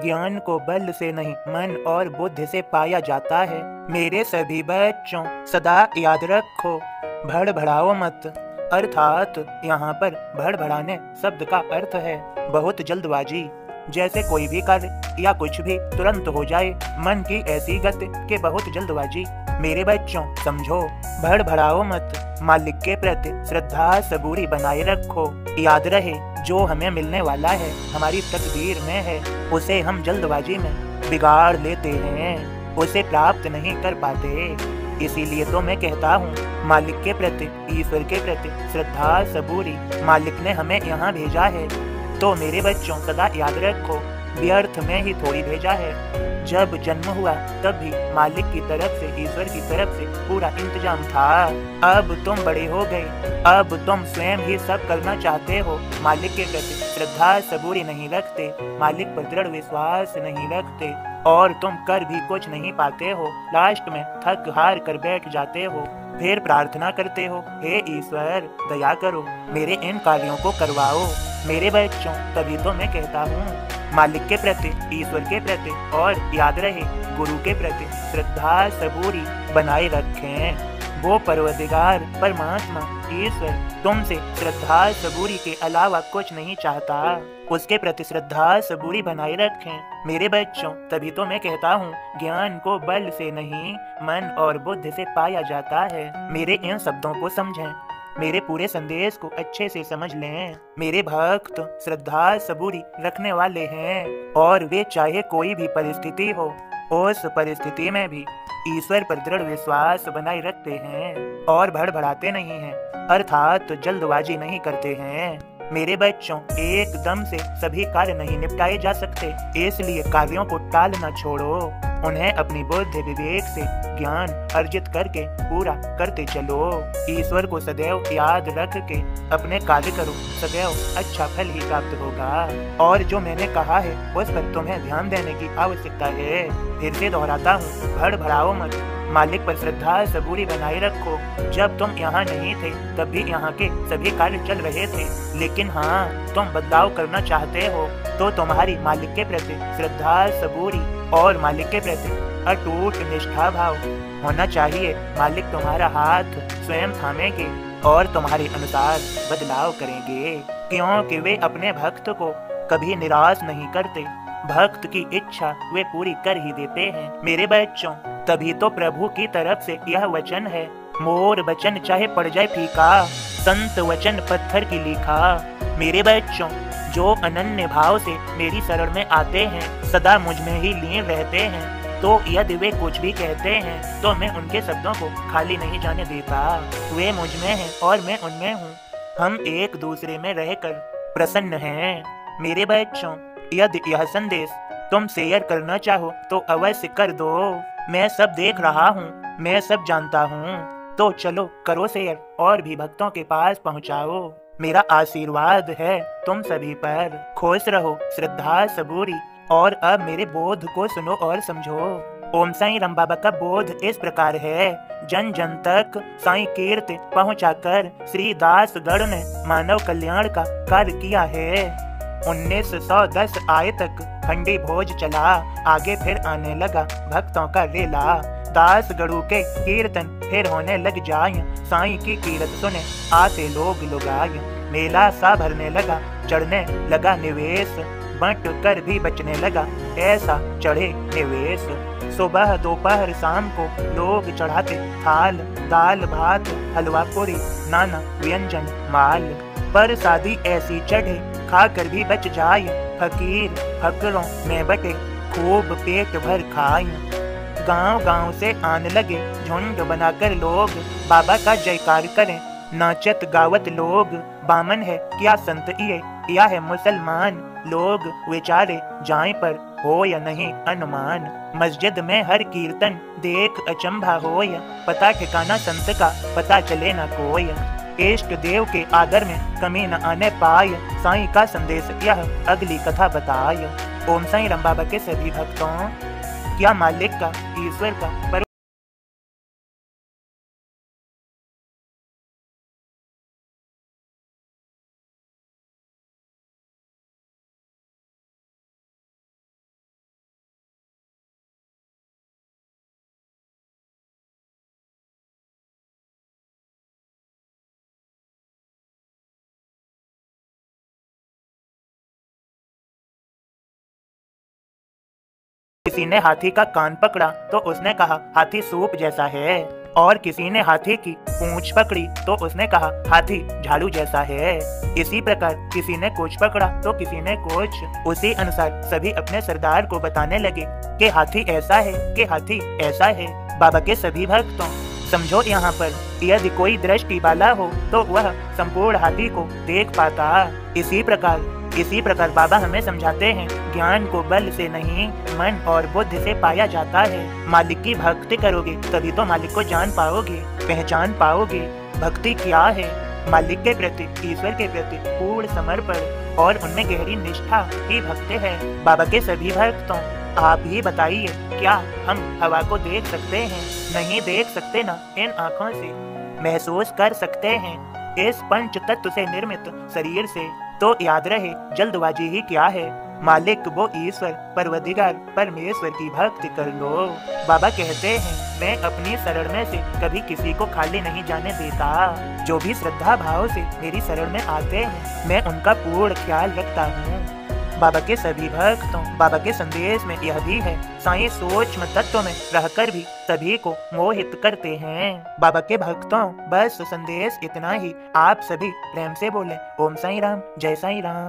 ज्ञान को बल से नहीं मन और बुद्धि से पाया जाता है। मेरे सभी बच्चों सदा याद रखो, भड़बड़ाओ मत। अर्थात यहाँ पर भड़बड़ाने शब्द का अर्थ है बहुत जल्दबाजी। जैसे कोई भी कार्य या कुछ भी तुरंत हो जाए, मन की ऐसी गति के बहुत जल्दबाजी। मेरे बच्चों समझो, भड़बड़ाओ मत। मालिक के प्रति श्रद्धा सबूरी बनाए रखो। याद रहे, जो हमें मिलने वाला है हमारी तकदीर में है, उसे हम जल्दबाजी में बिगाड़ लेते हैं, उसे प्राप्त नहीं कर पाते। इसीलिए तो मैं कहता हूँ, मालिक के प्रति, ईश्वर के प्रति श्रद्धा सबूरी। मालिक ने हमें यहाँ भेजा है, तो मेरे बच्चों सदा याद रखो, व्यर्थ में ही थोड़ी भेजा है। जब जन्म हुआ तब भी मालिक की तरफ से, ईश्वर की तरफ से पूरा इंतजाम था। अब तुम बड़े हो गए, अब तुम स्वयं ही सब करना चाहते हो। मालिक के प्रति श्रद्धा सबूरी नहीं रखते, मालिक पर दृढ़ विश्वास नहीं रखते, और तुम कर भी कुछ नहीं पाते हो। लास्ट में थक हार कर बैठ जाते हो, फिर प्रार्थना करते हो, हे ईश्वर दया करो, मेरे इन कार्यों को करवाओ। मेरे बच्चों तभी तो मैं कहता हूँ, मालिक के प्रति, ईश्वर के प्रति और याद रहे गुरु के प्रति श्रद्धा सबूरी बनाए रखें। वो परवरदिगार परमात्मा ईश्वर तुमसे श्रद्धा सबूरी के अलावा कुछ नहीं चाहता, उसके प्रति श्रद्धा सबूरी बनाए रखें। मेरे बच्चों तभी तो मैं कहता हूँ, ज्ञान को बल से नहीं मन और बुद्धि से पाया जाता है। मेरे इन शब्दों को समझें, मेरे पूरे संदेश को अच्छे से समझ लें। मेरे भक्त श्रद्धा सबूरी रखने वाले हैं, और वे चाहे कोई भी परिस्थिति हो, उस परिस्थिति में भी ईश्वर पर दृढ़ विश्वास बनाए रखते हैं और भड़बड़ाते नहीं हैं, अर्थात जल्दबाजी नहीं करते हैं। मेरे बच्चों एकदम से सभी कार्य नहीं निपटाए जा सकते, इसलिए कार्यों को टालना छोड़ो, उन्हें अपनी बुद्धि विवेक से ज्ञान अर्जित करके पूरा करते चलो। ईश्वर को सदैव याद रख के अपने कार्य करो, सदैव अच्छा फल ही प्राप्त होगा। और जो मैंने कहा है उस पर तुम्हें ध्यान देने की आवश्यकता है। फिर से दोहराता हूँ, भड़बड़ाओ मत, मालिक पर श्रद्धा सबूरी बनाए रखो। जब तुम यहाँ नहीं थे तब भी यहाँ के सभी कार्य चल रहे थे, लेकिन हाँ, तुम बदलाव करना चाहते हो तो तुम्हारी मालिक के प्रति श्रद्धा सबूरी और मालिक के प्रति अटूट निष्ठा भाव होना चाहिए। मालिक तुम्हारा हाथ स्वयं थामेंगे और तुम्हारे अनुसार बदलाव करेंगे, क्योंकि वे अपने भक्त को कभी निराश नहीं करते। भक्त की इच्छा वे पूरी कर ही देते हैं। मेरे बच्चों तभी तो प्रभु की तरफ से यह वचन है, मोर वचन चाहे पड़ जाए फीका, संत वचन पत्थर की लिखा। मेरे बच्चों जो अनन्य भाव से मेरी शरण में आते हैं, सदा मुझ में ही लीन रहते हैं, तो यदि वे कुछ भी कहते हैं तो मैं उनके शब्दों को खाली नहीं जाने देता। वे मुझ में हैं और मैं उनमें हूँ, हम एक दूसरे में रहकर प्रसन्न हैं। मेरे बच्चों यदि यह संदेश तुम शेयर करना चाहो तो अवश्य कर दो। मैं सब देख रहा हूँ, मैं सब जानता हूँ, तो चलो करो शेयर और भी भक्तों के पास पहुँचाओ। मेरा आशीर्वाद है तुम सभी पर। खुश रहो, श्रद्धा सबूरी। और अब मेरे बोध को सुनो और समझो। ओम साईं राम बाबा का बोध इस प्रकार है, जन जन तक साईं कीर्ति पहुँचाकर श्री दासगढ़ ने मानव कल्याण का कार्य किया है। 1910 आए तक खंडी भोज चला, आगे फिर आने लगा भक्तों का रेला। दासगढ़ू के कीर्तन फिर होने लग जाए, साईं की कीरत सुने आते लोग लुगाए। मेला सा भरने लगा, चढ़ने लगा निवेश, बंट कर भी बचने लगा ऐसा चढ़े निवेश। सुबह दोपहर शाम को लोग चढ़ाते थाल, दाल भात हलवा पूरी नाना व्यंजन माल। पर शादी ऐसी चढ़े खाकर भी बच जाए, फकीर फकरों में बटे खूब पेट भर खाए। गांव गांव से आने लगे झुंड बनाकर लोग, बाबा का जयकार करें नाचत गावत लोग। बामन है क्या संत ये, या है मुसलमान, लोग विचारे जाए पर हो या नहीं अनुमान। मस्जिद में हर कीर्तन देख अचंभा हो, या पता ठिकाना संत का पता चले न कोई। इष्ट देव के आदर में कमी न आने पाए, साईं का संदेश यह अगली कथा बताए। ओम साईं राम बाबा के सभी भक्तों, क्या मालिक का, ईश्वर का किसी ने हाथी का कान पकड़ा तो उसने कहा हाथी सूप जैसा है, और किसी ने हाथी की पूंछ पकड़ी तो उसने कहा हाथी झाड़ू जैसा है। इसी प्रकार किसी ने कुछ पकड़ा तो किसी ने कुछ। उसी अनुसार सभी अपने सरदार को बताने लगे कि हाथी ऐसा है, कि हाथी ऐसा है। बाबा के सभी भक्तों, समझो यहाँ पर यदि कोई दृष्टि वाला हो तो वह संपूर्ण हाथी को देख पाता। इसी प्रकार बाबा हमें समझाते हैं, ज्ञान को बल से नहीं मन और बुद्धि से पाया जाता है। मालिक की भक्ति करोगे तभी तो मालिक को जान पाओगे, पहचान पाओगे। भक्ति क्या है? मालिक के प्रति, ईश्वर के प्रति पूर्ण समर्पण और उनमें गहरी निष्ठा ही भक्ति है। बाबा के सभी भक्तों, आप ही बताइए, क्या हम हवा को देख सकते हैं? नहीं देख सकते ना, इन आँखों से महसूस कर सकते हैं इस पंच तत्व से निर्मित शरीर से। तो याद रहे, जल्दबाजी ही क्या है, मालिक वो ईश्वर परवदिगार परमेश्वर की भक्ति कर लो। बाबा कहते हैं, मैं अपनी शरण में से कभी किसी को खाली नहीं जाने देता। जो भी श्रद्धा भाव से मेरी शरण में आते हैं, मैं उनका पूर्ण ख्याल रखता हूँ। बाबा के सभी भक्तों, बाबा के संदेश में यह भी है, साईं सूक्ष्म तत्व में रहकर भी सभी को मोहित करते हैं। बाबा के भक्तों, बस संदेश इतना ही। आप सभी प्रेम से बोले, ओम साईं राम, जय साईं राम।